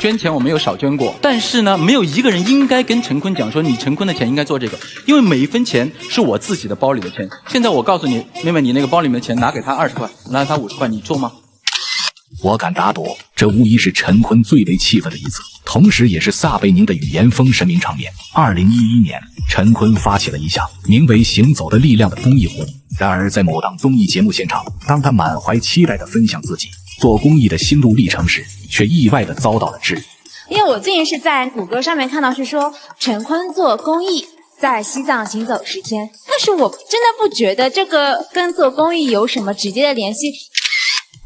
捐钱我没有少捐过，但是呢，没有一个人应该跟陈坤讲说你陈坤的钱应该做这个，因为每一分钱是我自己的包里的钱。现在我告诉你，妹妹，你那个包里面的钱拿给他20块，拿给他50块，你做吗？我敢打赌，这无疑是陈坤最为气愤的一次，同时也是撒贝宁的语言封神名场面。2011年，陈坤发起了一项名为“行走的力量”的公益活动。然而，在某档综艺节目现场，当他满怀期待地分享自己做公益的心路历程时，却意外地遭到了质疑。因为我最近是在谷歌上面看到是说陈坤做公益在西藏行走10天，但是我真的不觉得这个跟做公益有什么直接的联系。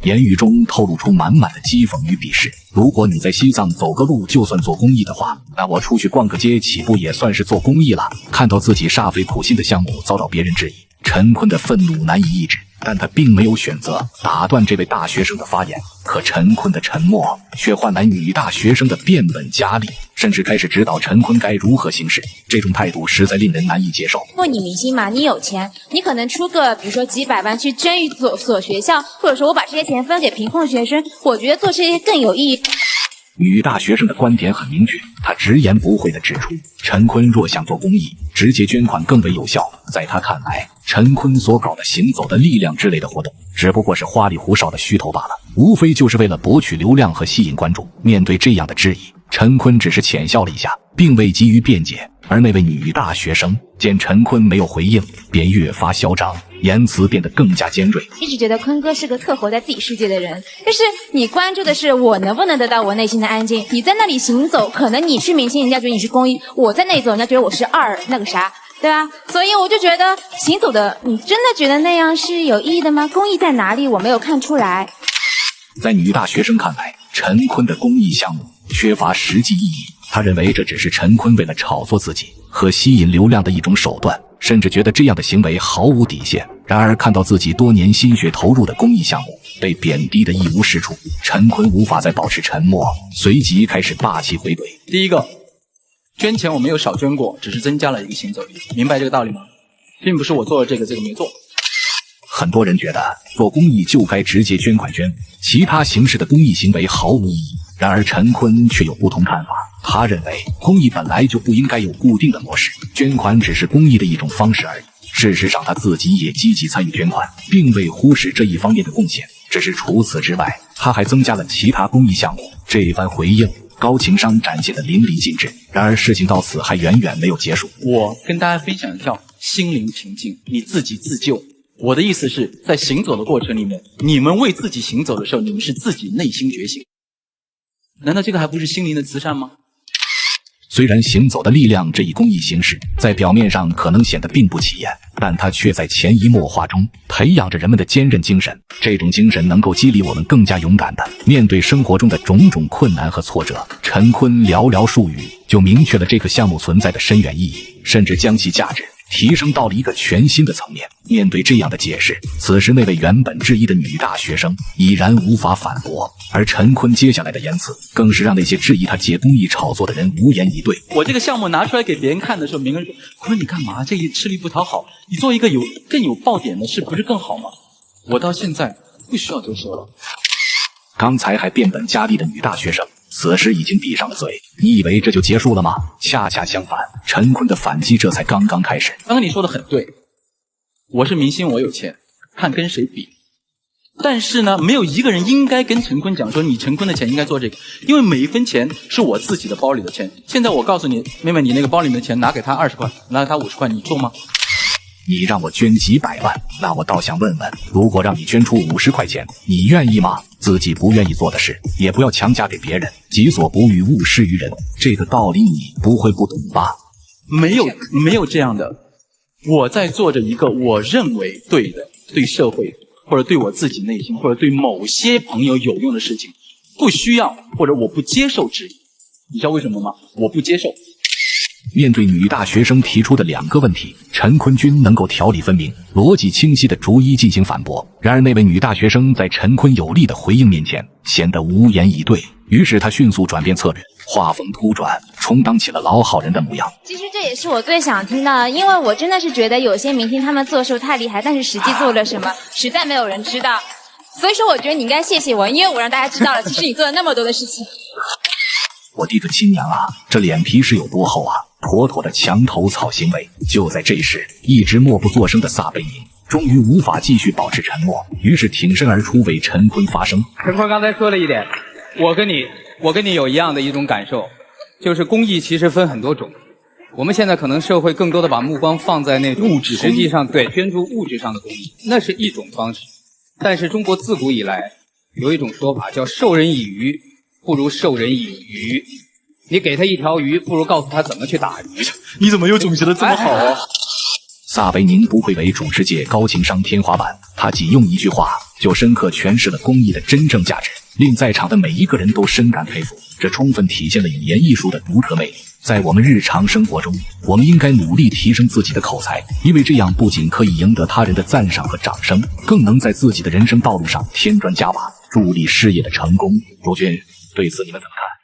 言语中透露出满满的讥讽与鄙视。如果你在西藏走个路就算做公益的话，那我出去逛个街岂不也算是做公益了？看到自己煞费苦心的项目遭到别人质疑，陈坤的愤怒难以抑制，但他并没有选择打断这位大学生的发言。可陈坤的沉默却换来女大学生的变本加厉，甚至开始指导陈坤该如何行事。这种态度实在令人难以接受。因为你明星嘛，你有钱，你可能出个比如说几百万去捐一所学校，或者说我把这些钱分给贫困学生，我觉得做这些更有意义。女大学生的观点很明确，她直言不讳地指出，陈坤若想做公益，直接捐款更为有效。在她看来，陈坤所搞的行走的力量之类的活动，只不过是花里胡哨的噱头罢了，无非就是为了博取流量和吸引关注。面对这样的质疑，陈坤只是浅笑了一下，并未急于辩解。而那位女大学生见陈坤没有回应，便越发嚣张，言辞变得更加尖锐。一直觉得坤哥是个特活在自己世界的人，但是你关注的是我能不能得到我内心的安静。你在那里行走，可能你是明星，人家觉得你是公益；我在那里走，人家觉得我是那个啥，对吧？所以我就觉得行走的，你真的觉得那样是有意义的吗？公益在哪里？我没有看出来。在女大学生看来，陈坤的公益项目缺乏实际意义。他认为这只是陈坤为了炒作自己和吸引流量的一种手段，甚至觉得这样的行为毫无底线。然而看到自己多年心血投入的公益项目被贬低的一无是处，陈坤无法再保持沉默，随即开始霸气回怼。第一个，捐钱我没有少捐过，只是增加了一个行走力，明白这个道理吗？并不是我做了这个没做。很多人觉得做公益就该直接捐款捐，其他形式的公益行为毫无意义。然而陈坤却有不同看法，他认为公益本来就不应该有固定的模式，捐款只是公益的一种方式而已。事实上他自己也积极参与捐款，并未忽视这一方面的贡献，只是除此之外，他还增加了其他公益项目。这一番回应高情商展现得淋漓尽致。然而事情到此还远远没有结束。我跟大家分享一下心灵平静，你自己自救。我的意思是在行走的过程里面，你们为自己行走的时候，你们是自己内心觉醒。难道这个还不是心灵的慈善吗？虽然行走的力量这一公益形式在表面上可能显得并不起眼，但它却在潜移默化中培养着人们的坚韧精神。这种精神能够激励我们更加勇敢地面对生活中的种种困难和挫折。陈坤寥寥数语就明确了这个项目存在的深远意义，甚至将其价值提升到了一个全新的层面。面对这样的解释，此时那位原本质疑的女大学生已然无法反驳，而陈坤接下来的言辞更是让那些质疑他借公益炒作的人无言以对。我这个项目拿出来给别人看的时候，每个人说坤你干嘛，这一吃力不讨好，你做一个更有爆点的事不是更好吗？我到现在不需要多说了。刚才还变本加厉的女大学生此时已经闭上了嘴。你以为这就结束了吗？恰恰相反，陈坤的反击这才刚刚开始。刚刚你说的很对，我是明星，我有钱，看跟谁比。但是呢，没有一个人应该跟陈坤讲说你陈坤的钱应该做这个，因为每一分钱是我自己的包里的钱。现在我告诉你，妹妹，你那个包里面的钱拿给他20块，拿给他50块，你做吗？你让我捐几百万，那我倒想问问，如果让你捐出50块钱，你愿意吗？自己不愿意做的事，也不要强加给别人。己所不欲，勿施于人。这个道理你不会不懂吧？没有这样的。我在做着一个我认为对的，对社会或者对我自己内心或者对某些朋友有用的事情，不需要或者我不接受质疑。你知道为什么吗？我不接受。面对女大学生提出的2个问题，陈坤均能够条理分明、逻辑清晰地逐一进行反驳。然而那位女大学生在陈坤有力的回应面前显得无言以对，于是她迅速转变策略，话锋突转，充当起了老好人的模样。其实这也是我最想听到的，因为我真的是觉得有些明星他们做事太厉害，但是实际做了什么实在没有人知道。所以说我觉得你应该谢谢我，因为我让大家知道了其实你做了那么多的事情。我的个亲娘啊，这脸皮是有多厚啊！妥妥的墙头草行为。就在这时，一直默不作声的撒贝宁终于无法继续保持沉默，于是挺身而出为陈坤发声。陈坤刚才说了一点，我跟你有一样的一种感受，就是公益其实分很多种。我们现在可能社会更多的把目光放在那种物质公益，实际上对捐助物质上的公益，那是一种方式。但是中国自古以来有一种说法叫授人以鱼，不如授人以渔。你给他一条鱼，不如告诉他怎么去打鱼。你怎么又总结得这么好啊？撒贝宁不愧为主持界高情商天花板，他仅用一句话就深刻诠释了公益的真正价值，令在场的每一个人都深感佩服。这充分体现了语言艺术的独特魅力。在我们日常生活中，我们应该努力提升自己的口才，因为这样不仅可以赢得他人的赞赏和掌声，更能在自己的人生道路上添砖加瓦，助力事业的成功。罗军，对此你们怎么看？